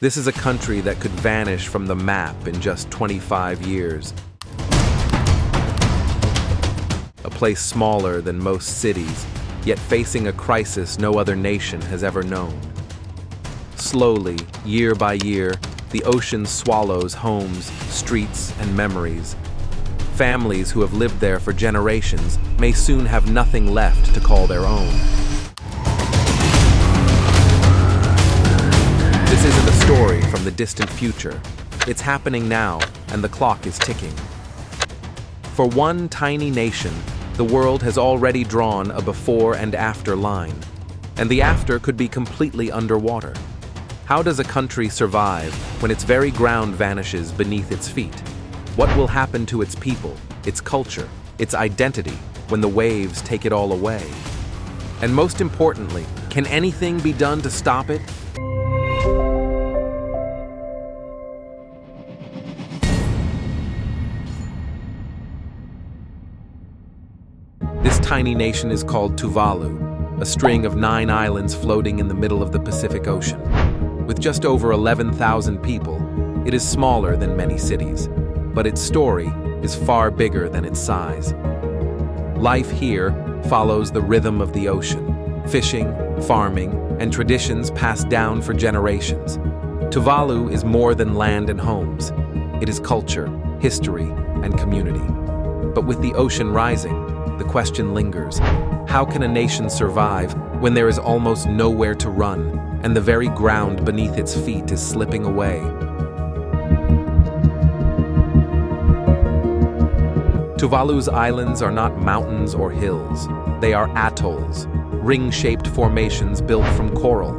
This is a country that could vanish from the map in just 25 years. A place smaller than most cities, yet facing a crisis no other nation has ever known. Slowly, year by year, the ocean swallows homes, streets, and memories. Families who have lived there for generations may soon have nothing left to call their own. This isn't a story from the distant future. It's happening now, and the clock is ticking. For one tiny nation, the world has already drawn a before and after line, and the after could be completely underwater. How does a country survive when its very ground vanishes beneath its feet? What will happen to its people, its culture, its identity when the waves take it all away? And most importantly, can anything be done to stop it? This tiny nation is called Tuvalu, a string of 9 islands floating in the middle of the Pacific Ocean. With just over 11,000 people, it is smaller than many cities, but its story is far bigger than its size. Life here follows the rhythm of the ocean, fishing, farming, and traditions passed down for generations. Tuvalu is more than land and homes. It is culture, history, and community. But with the ocean rising, the question lingers: how can a nation survive when there is almost nowhere to run, and the very ground beneath its feet is slipping away? Tuvalu's islands are not mountains or hills. They are atolls, ring-shaped formations built from coral.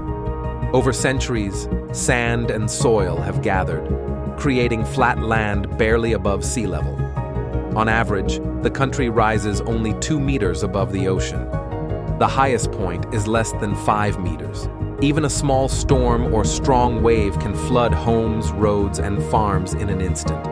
Over centuries, sand and soil have gathered, creating flat land barely above sea level. On average, the country rises only 2 meters above the ocean. The highest point is less than 5 meters. Even a small storm or strong wave can flood homes, roads, and farms in an instant.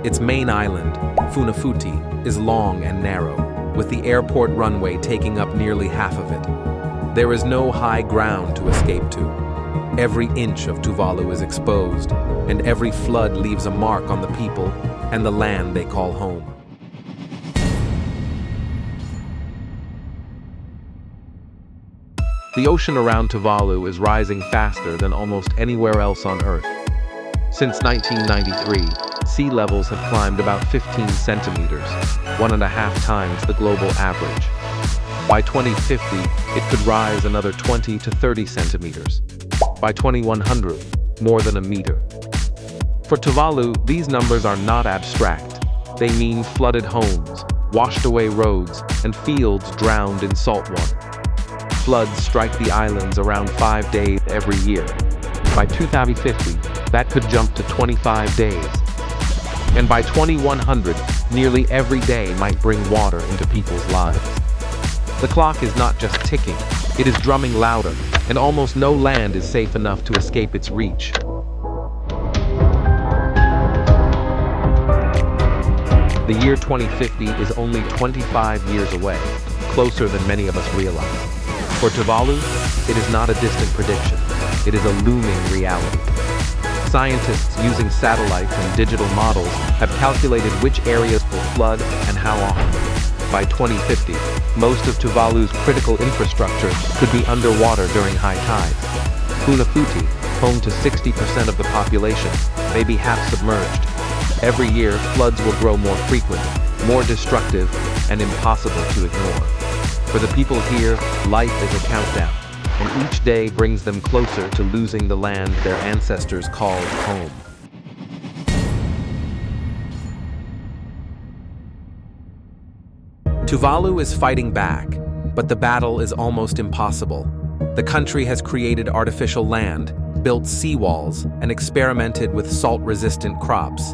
Its main island, Funafuti, is long and narrow, with the airport runway taking up nearly half of it. There is no high ground to escape to. Every inch of Tuvalu is exposed, and every flood leaves a mark on the people and the land they call home. The ocean around Tuvalu is rising faster than almost anywhere else on Earth. Since 1993, sea levels have climbed about 15 centimeters, 1.5 times the global average. By 2050, it could rise another 20 to 30 centimeters. By 2100, more than a meter. For Tuvalu, these numbers are not abstract. They mean flooded homes, washed away roads, and fields drowned in salt water. Floods strike the islands around 5 days every year. By 2050, that could jump to 25 days. And by 2100, nearly every day might bring water into people's lives. The clock is not just ticking, it is drumming louder, and almost no land is safe enough to escape its reach. The year 2050 is only 25 years away, closer than many of us realize. For Tuvalu, it is not a distant prediction. It is a looming reality. Scientists using satellites and digital models have calculated which areas will flood and how often. By 2050, most of Tuvalu's critical infrastructure could be underwater during high tides. Funafuti, home to 60% of the population, may be half submerged. Every year, floods will grow more frequent, more destructive, and impossible to ignore. For the people here, life is a countdown, and each day brings them closer to losing the land their ancestors called home. Tuvalu is fighting back, but the battle is almost impossible. The country has created artificial land, built seawalls, and experimented with salt-resistant crops.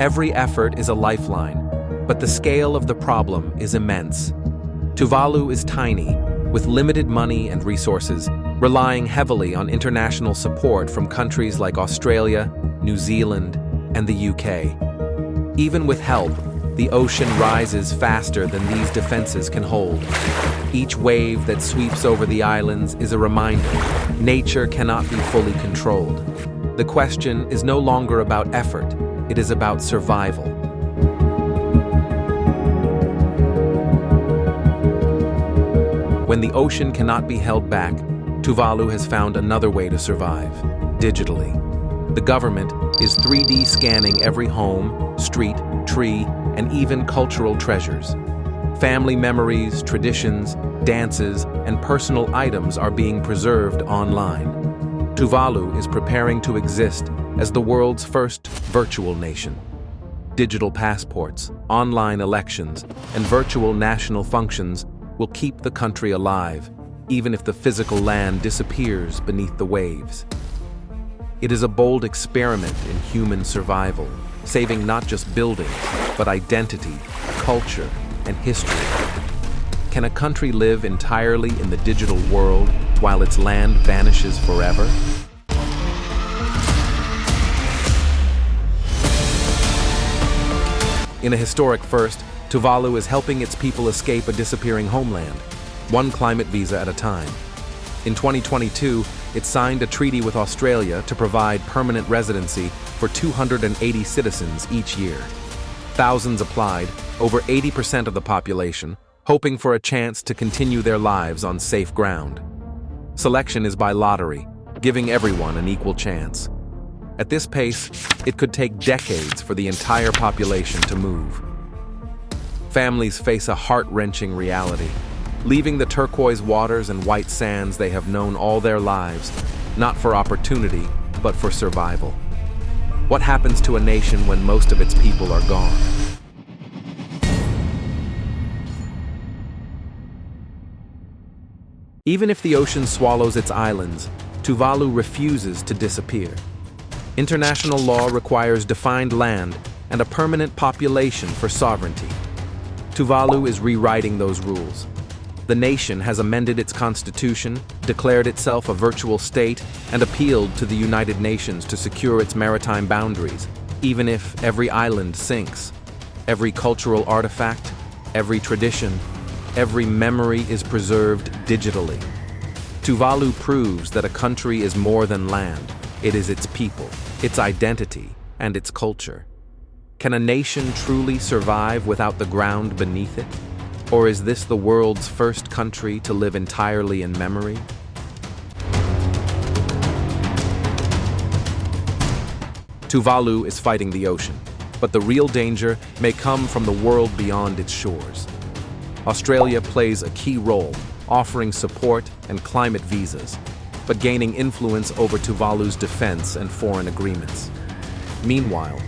Every effort is a lifeline, but the scale of the problem is immense. Tuvalu is tiny, with limited money and resources, relying heavily on international support from countries like Australia, New Zealand, and the UK. Even with help, the ocean rises faster than these defenses can hold. Each wave that sweeps over the islands is a reminder: nature cannot be fully controlled. The question is no longer about effort, it is about survival. When the ocean cannot be held back, Tuvalu has found another way to survive, digitally. The government is 3D scanning every home, street, tree, and even cultural treasures. Family memories, traditions, dances, and personal items are being preserved online. Tuvalu is preparing to exist as the world's first virtual nation. Digital passports, online elections, and virtual national functions will keep the country alive, even if the physical land disappears beneath the waves. It is a bold experiment in human survival, saving not just buildings, but identity, culture, and history. Can a country live entirely in the digital world while its land vanishes forever? In a historic first, Tuvalu is helping its people escape a disappearing homeland, one climate visa at a time. In 2022, it signed a treaty with Australia to provide permanent residency for 280 citizens each year. Thousands applied, over 80% of the population, hoping for a chance to continue their lives on safe ground. Selection is by lottery, giving everyone an equal chance. At this pace, it could take decades for the entire population to move. Families face a heart-wrenching reality, leaving the turquoise waters and white sands they have known all their lives, not for opportunity, but for survival. What happens to a nation when most of its people are gone? Even if the ocean swallows its islands, Tuvalu refuses to disappear. International law requires defined land and a permanent population for sovereignty. Tuvalu is rewriting those rules. The nation has amended its constitution, declared itself a virtual state, and appealed to the United Nations to secure its maritime boundaries, even if every island sinks. Every cultural artifact, every tradition, every memory is preserved digitally. Tuvalu proves that a country is more than land. It is its people, its identity, and its culture. Can a nation truly survive without the ground beneath it? Or is this the world's first country to live entirely in memory? Tuvalu is fighting the ocean, but the real danger may come from the world beyond its shores. Australia plays a key role, offering support and climate visas, but gaining influence over Tuvalu's defense and foreign agreements. Meanwhile,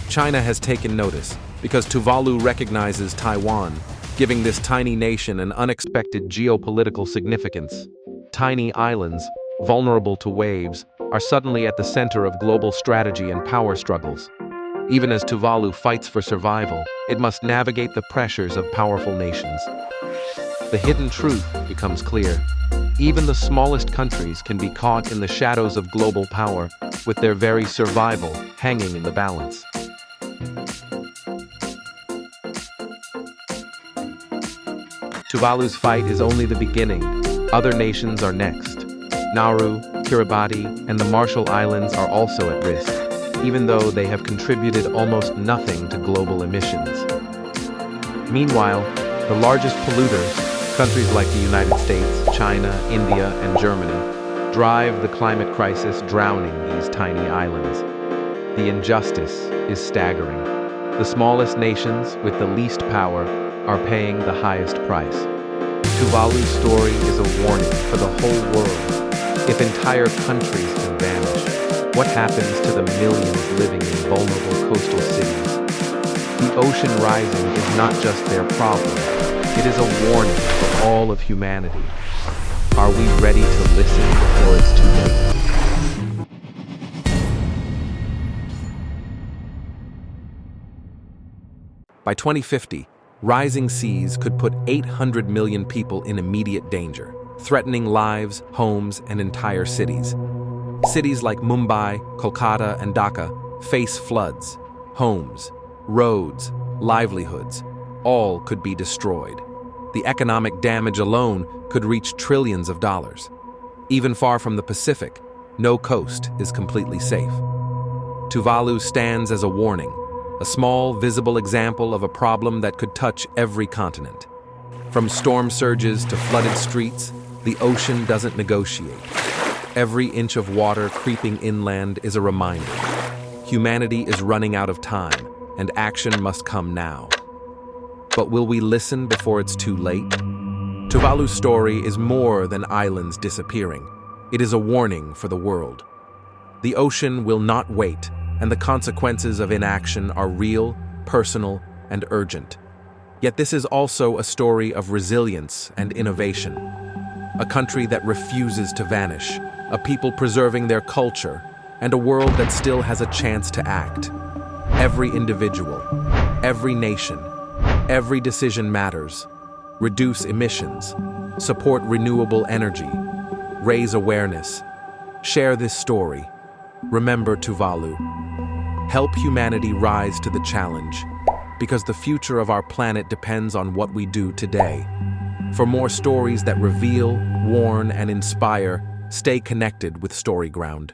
China has taken notice because Tuvalu recognizes Taiwan, giving this tiny nation an unexpected geopolitical significance. Tiny islands, vulnerable to waves, are suddenly at the center of global strategy and power struggles. Even as Tuvalu fights for survival, it must navigate the pressures of powerful nations. The hidden truth becomes clear. Even the smallest countries can be caught in the shadows of global power, with their very survival hanging in the balance. Tuvalu's fight is only the beginning. Other nations are next. Nauru, Kiribati, and the Marshall Islands are also at risk, even though they have contributed almost nothing to global emissions. Meanwhile, the largest polluters, countries like the United States, China, India, and Germany, drive the climate crisis, drowning these tiny islands. The injustice is staggering. The smallest nations, with the least power, are paying the highest price. Tuvalu's story is a warning for the whole world. If entire countries can vanish, what happens to the millions living in vulnerable coastal cities? The ocean rising is not just their problem, it is a warning for all of humanity. Are we ready to listen before it's too late? By 2050, rising seas could put 800 million people in immediate danger, threatening lives, homes, and entire cities. Cities like Mumbai, Kolkata, and Dhaka face floods. Homes, roads, livelihoods, all could be destroyed. The economic damage alone could reach trillions of dollars. Even far from the Pacific, No coast is completely safe. Tuvalu stands as a warning, a small, visible example of a problem that could touch every continent. From storm surges to flooded streets, the ocean doesn't negotiate. Every inch of water creeping inland is a reminder. Humanity is running out of time, and action must come now. But will we listen before it's too late? Tuvalu's story is more than islands disappearing. It is a warning for the world. The ocean will not wait, and the consequences of inaction are real, personal, and urgent. Yet this is also a story of resilience and innovation. A country that refuses to vanish, a people preserving their culture, and a world that still has a chance to act. Every individual, every nation, every decision matters. Reduce emissions, support renewable energy, raise awareness, share this story. Remember Tuvalu. Help humanity rise to the challenge, because the future of our planet depends on what we do today. For more stories that reveal, warn, and inspire, stay connected with Storyground.